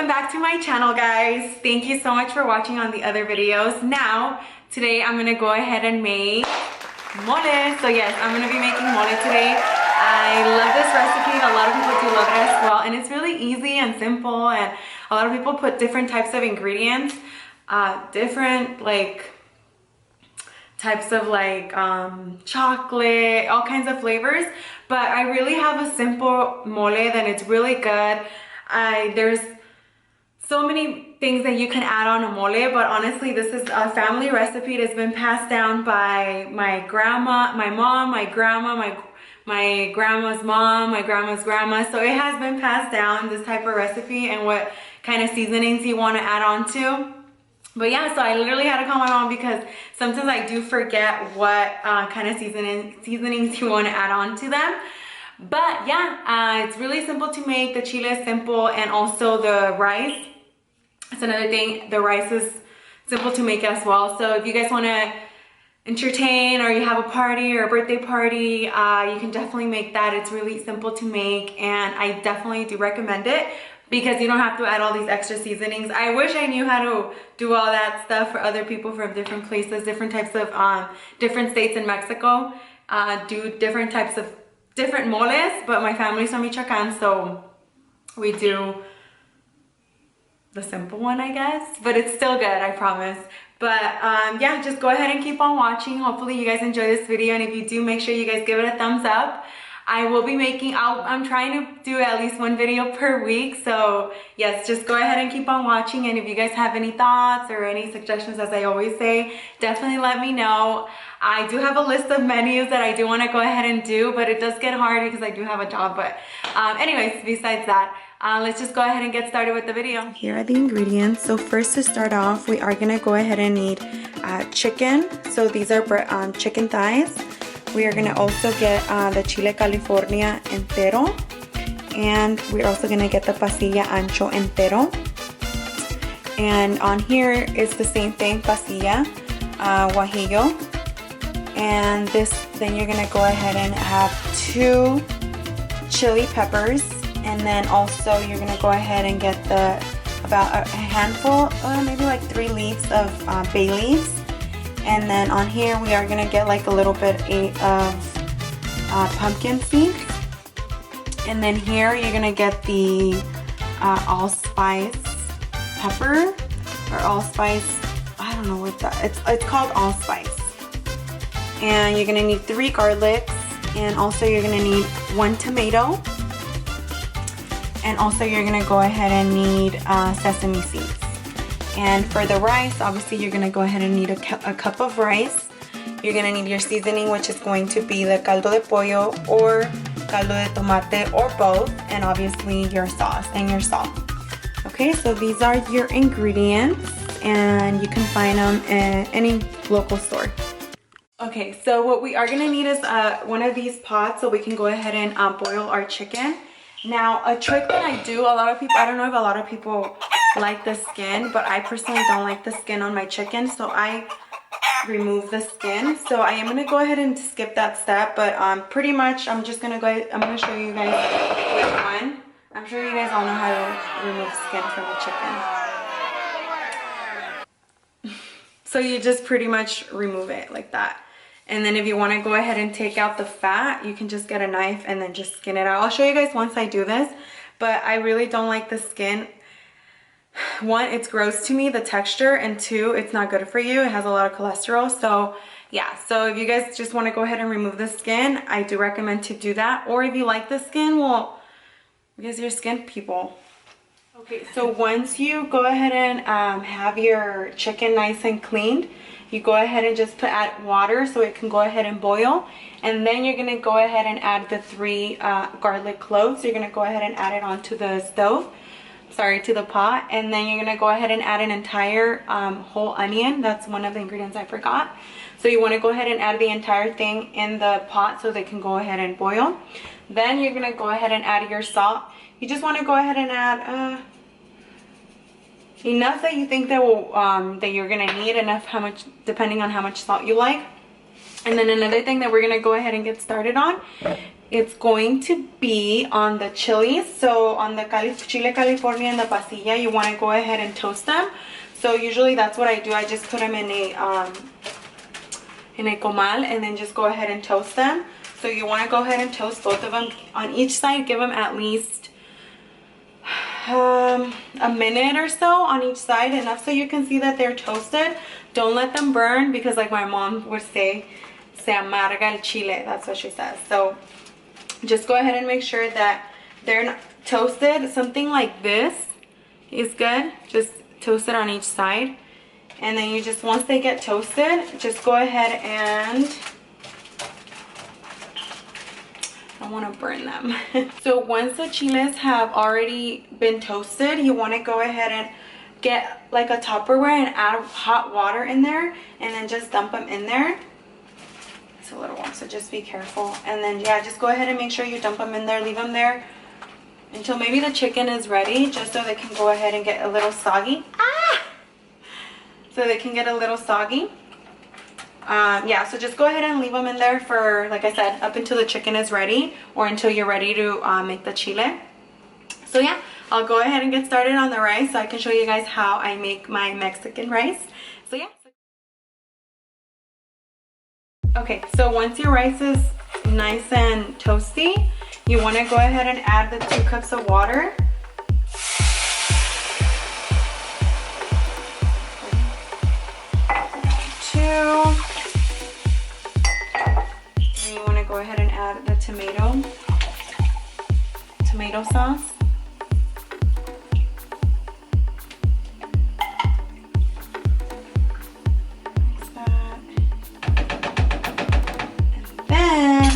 back to my channel, guys. Thank you so much for watching on the other videos. Now, today I'm gonna go ahead and make mole. So yes, I'm gonna be making mole today. I love this recipe and a lot of people do love it as well. And it's really easy and simple, and a lot of people put different types of ingredients, different types of chocolate, all kinds of flavors. But I really have a simple mole that it's really good. There's so many things that you can add on a mole, but honestly, this is a family recipe that's been passed down by my grandma, my mom, my grandma, my grandma's mom, my grandma's grandma. So it has been passed down, this type of recipe, and what kind of seasonings you want to add on to. But yeah, so I literally had to call my mom because sometimes I do forget what kind of seasonings you want to add on to them. But yeah, it's really simple to make. The chile is simple, and also the rice. That's another thing. The rice is simple to make as well. So if you guys want to entertain, or you have a party or a birthday party, you can definitely make that. It's really simple to make, and I definitely do recommend it because you don't have to add all these extra seasonings. I wish I knew how to do all that stuff for other people from different places, different types of different states in Mexico, do different types of different moles, but my family's from Michoacan, so we do the simple one, I guess, but it's still good, I promise. But yeah, just go ahead and keep on watching. Hopefully you guys enjoy this video, and if you do, make sure you guys give it a thumbs up. I will be making, I'm trying to do at least one video per week, so yes, just go ahead and keep on watching. And if you guys have any thoughts or any suggestions, as I always say, definitely let me know. I do have a list of menus that I do want to go ahead and do, but it does get hard because I do have a job. But anyways, besides that, let's just go ahead and get started with the video. Here are the ingredients. So first, to start off, we are gonna go ahead and need chicken. So these are chicken thighs. We are gonna also get the chile California entero, and we're also gonna get the pasilla ancho entero. And on here is the same thing, pasilla guajillo. And then you're gonna go ahead and have 2 chili peppers, and then also you're gonna go ahead and get about a handful, maybe like 3 leaves of bay leaves. And then on here we are gonna get like a little bit of pumpkin seeds. And then here you're gonna get the allspice pepper, or allspice, I don't know what that, it's called allspice. And you're gonna need 3 garlics, and also you're gonna need 1 tomato, and also you're gonna go ahead and need sesame seeds. And for the rice, obviously you're gonna go ahead and need a cup of rice. You're gonna need your seasoning, which is going to be the caldo de pollo or caldo de tomate, or both, and obviously your sauce and your salt. Okay, so these are your ingredients, and you can find them at any local store. Okay, so what we are gonna need is one of these pots so we can go ahead and boil our chicken. Now, a trick that I do, I don't know if a lot of people like the skin, but I personally don't like the skin on my chicken, so I remove the skin. So I am gonna go ahead and skip that step, but pretty much I'm gonna show you guys which one. I'm sure you guys all know how to remove skin from a chicken. So you just pretty much remove it like that. And then if you want to go ahead and take out the fat, you can just get a knife and then just skin it out. I'll show you guys once I do this, but I really don't like the skin. 1, it's gross to me, the texture, and 2, it's not good for you. It has a lot of cholesterol. So yeah, so if you guys just want to go ahead and remove the skin, I do recommend to do that. Or if you like the skin, well, because you're skin people. Okay, so once you go ahead and have your chicken nice and cleaned, you go ahead and just add water so it can go ahead and boil. And then you're gonna go ahead and add the 3 garlic cloves. You're gonna go ahead and add it onto the stove, to the pot. And then you're gonna go ahead and add an entire whole onion. That's one of the ingredients I forgot. So you wanna go ahead and add the entire thing in the pot so they can go ahead and boil. Then you're gonna go ahead and add your salt. You just wanna go ahead and add enough that you think that you're gonna need, depending on how much salt you like. And then another thing that we're gonna go ahead and get started on it's going to be on the chilies. So on the chile California and the pasilla, you want to go ahead and toast them. So usually that's what I do. I just put them in a comal and then just go ahead and toast them. So you want to go ahead and toast both of them on each side. Give them at least a minute or so on each side, enough so you can see that they're toasted. Don't let them burn, because like my mom would say, se amarga el chile. That's what she says. So just go ahead and make sure that they're not toasted. Something like this is good. Just toast it on each side. And then you just, once they get toasted, just go ahead and, I don't want to burn them. So once the chiles have already been toasted, you want to go ahead and get like a Tupperware and add hot water in there, and then just dump them in there. It's a little one, so just be careful. And then yeah, just go ahead and make sure you dump them in there. Leave them there until maybe the chicken is ready, just so they can go ahead and get a little soggy. So they can get a little soggy. Yeah, so just go ahead and leave them in there for, like I said, up until the chicken is ready, or until you're ready to make the chile. So yeah, I'll go ahead and get started on the rice so I can show you guys how I make my Mexican rice. So yeah. Okay, so once your rice is nice and toasty, you want to go ahead and add the 2 cups of water. And you want to go ahead and add the tomato sauce. Like that.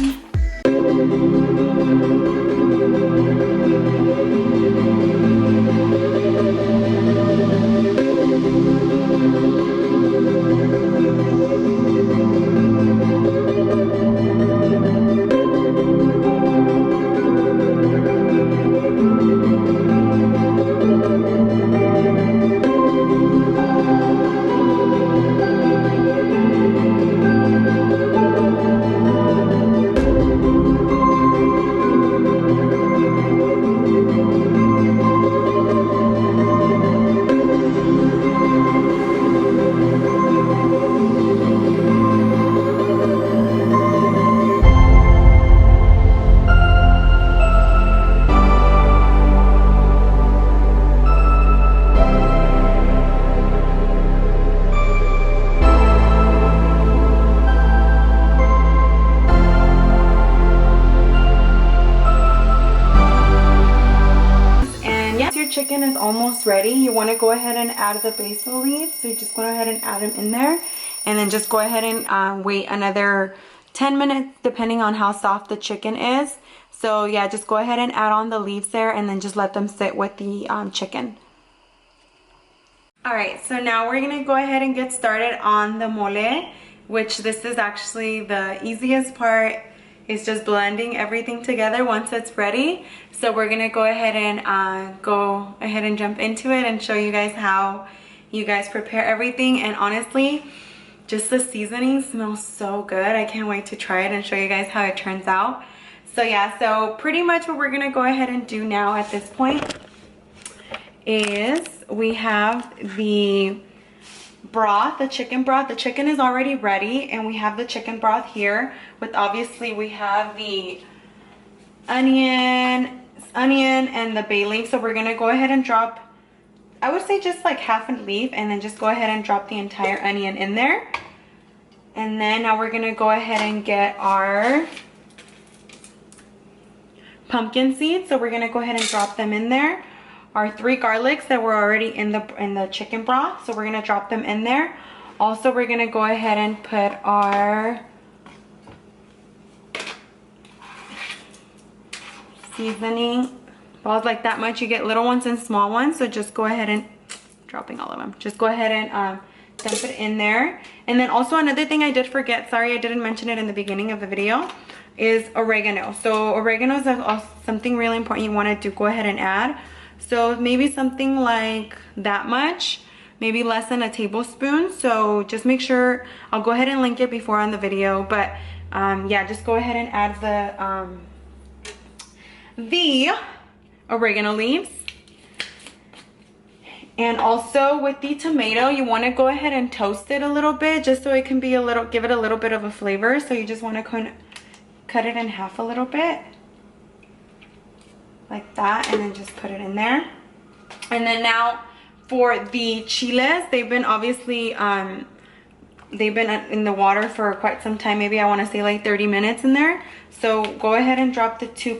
And chicken is almost ready, you want to go ahead and add the basil leaves. So you just go ahead and add them in there, and then just go ahead and wait another 10 minutes depending on how soft the chicken is. So yeah, just go ahead and add on the leaves there, and then just let them sit with the chicken. Alright, so now we're going to go ahead and get started on the mole, which this is actually the easiest part. It's just blending everything together once it's ready. So we're gonna go ahead and jump into it and show you guys how you guys prepare everything. And honestly, just the seasoning smells so good. I can't wait to try it and show you guys how it turns out. So yeah, so pretty much what we're gonna go ahead and do now at this point is we have the broth, the chicken broth. The chicken is already ready, and we have the chicken broth here with, obviously we have the onion and the bay leaf. So we're gonna go ahead and drop, I would say just like half a leaf, and then just go ahead and drop the entire onion in there. And then now we're gonna go ahead and get our pumpkin seeds. So we're gonna go ahead and drop them in there. Our 3 garlics that were already in the chicken broth, so we're gonna drop them in there. Also, we're gonna go ahead and put our seasoning balls, like that much. You get little ones and small ones, so just go ahead and, dropping all of them, just go ahead and dump it in there. And then also another thing I did forget, sorry I didn't mention it in the beginning of the video, is oregano. So oregano is something really important you want to do, go ahead and add. So maybe something like that much, maybe less than a tablespoon. So just make sure, I'll go ahead and link it before on the video, but yeah, just go ahead and add the oregano leaves. And also with the tomato, you want to go ahead and toast it a little bit just so it can be a little, give it a little bit of a flavor. So you just want to kind of cut it in half a little bit like that, and then just put it in there. And then now for the chiles, they've been obviously they've been in the water for quite some time, maybe I want to say like 30 minutes in there. So go ahead and drop the two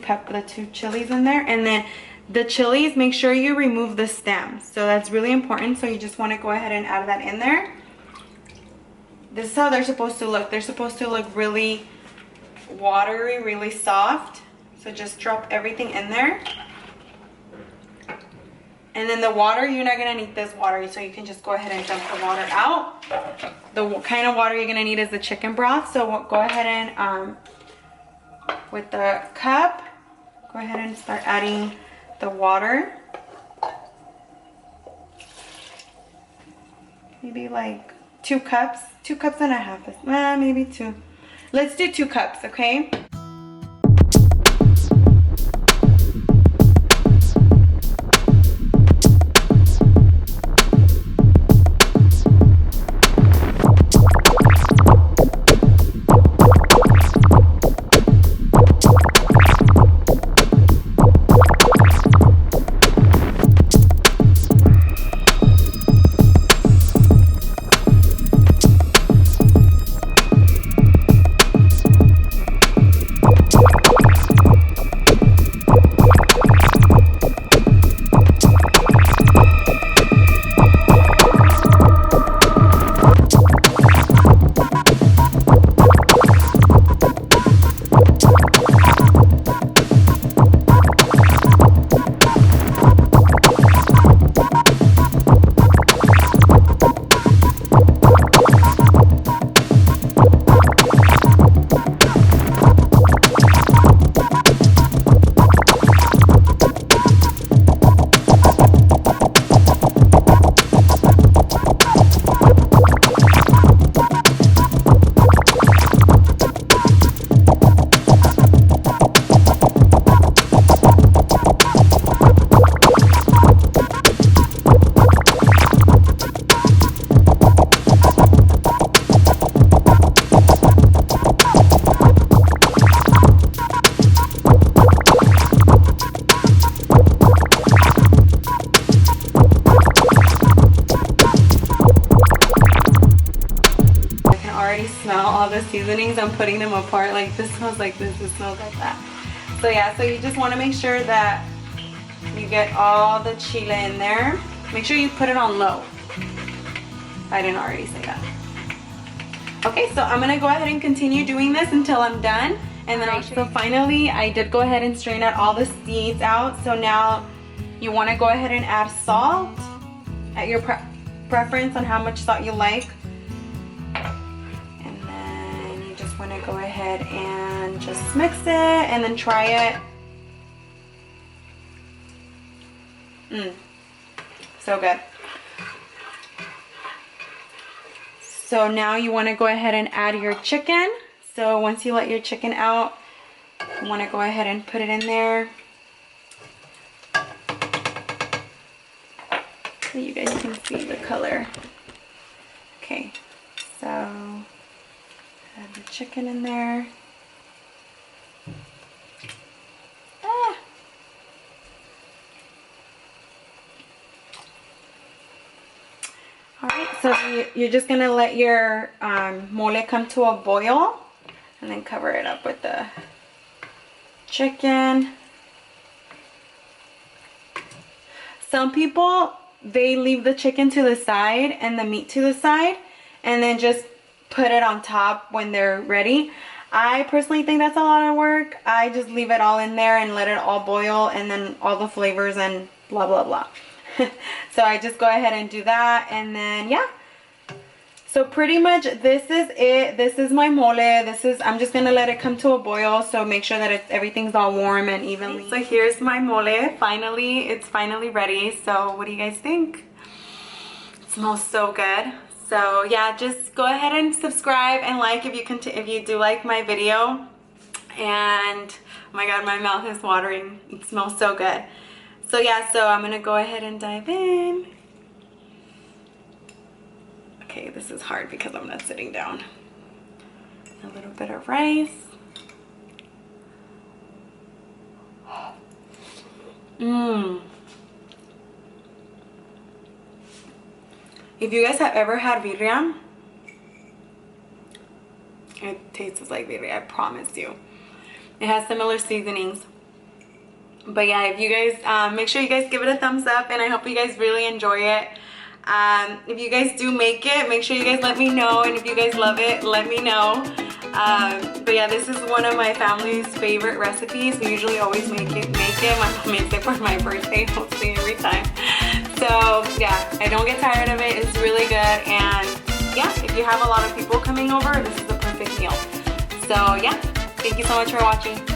chilies in there, and then the chilies, make sure you remove the stems. So that's really important. So you just want to go ahead and add that in there. This is how they're supposed to look. They're supposed to look really watery, really soft. So just drop everything in there. And then the water, you're not gonna need this water, so you can just go ahead and dump the water out. The kind of water you're gonna need is the chicken broth. So we'll go ahead and with the cup, go ahead and start adding the water. Maybe like 2 cups and a half, maybe 2. Let's do 2 cups, okay? Smell all the seasonings. I'm putting them apart. Like this smells like this smells like that. So yeah, so you just want to make sure that you get all the chile in there. Make sure you put it on low. I didn't already say that. Okay, so I'm gonna go ahead and continue doing this until I'm done, and then so finally I did go ahead and strain out all the seeds out. So now you want to go ahead and add salt at your preference on how much salt you like. Want to go ahead and just mix it and then try it. So good. So now you want to go ahead and add your chicken. So once you let your chicken out, you want to go ahead and put it in there. So you guys can see the color. Okay, so add the chicken in there. Alright, so you're just going to let your mole come to a boil and then cover it up with the chicken. Some people, they leave the chicken to the side and the meat to the side and then just put it on top when they're ready. I personally think that's a lot of work. I just leave it all in there and let it all boil, and then all the flavors and blah blah blah. So I just go ahead and do that, and then yeah. So pretty much this is it. This is my mole. I'm just gonna let it come to a boil, so make sure that everything's all warm and evenly. So here's my mole. Finally, it's finally ready. So what do you guys think? It smells so good. So yeah, just go ahead and subscribe and like if you do like my video. And oh my god, my mouth is watering. It smells so good. So yeah, so I'm gonna go ahead and dive in. Okay, this is hard because I'm not sitting down. A little bit of rice. Mmm. If you guys have ever had birria, it tastes like birria, I promise you. It has similar seasonings. But yeah, if you guys, make sure you guys give it a thumbs up, and I hope you guys really enjoy it. If you guys do make it, make sure you guys let me know, and if you guys love it, let me know. But yeah, this is one of my family's favorite recipes. We usually always make it. My mom makes it for my birthday mostly every time. So yeah, I don't get tired of it. It's really good, and yeah, if you have a lot of people coming over, this is the perfect meal. So yeah, thank you so much for watching.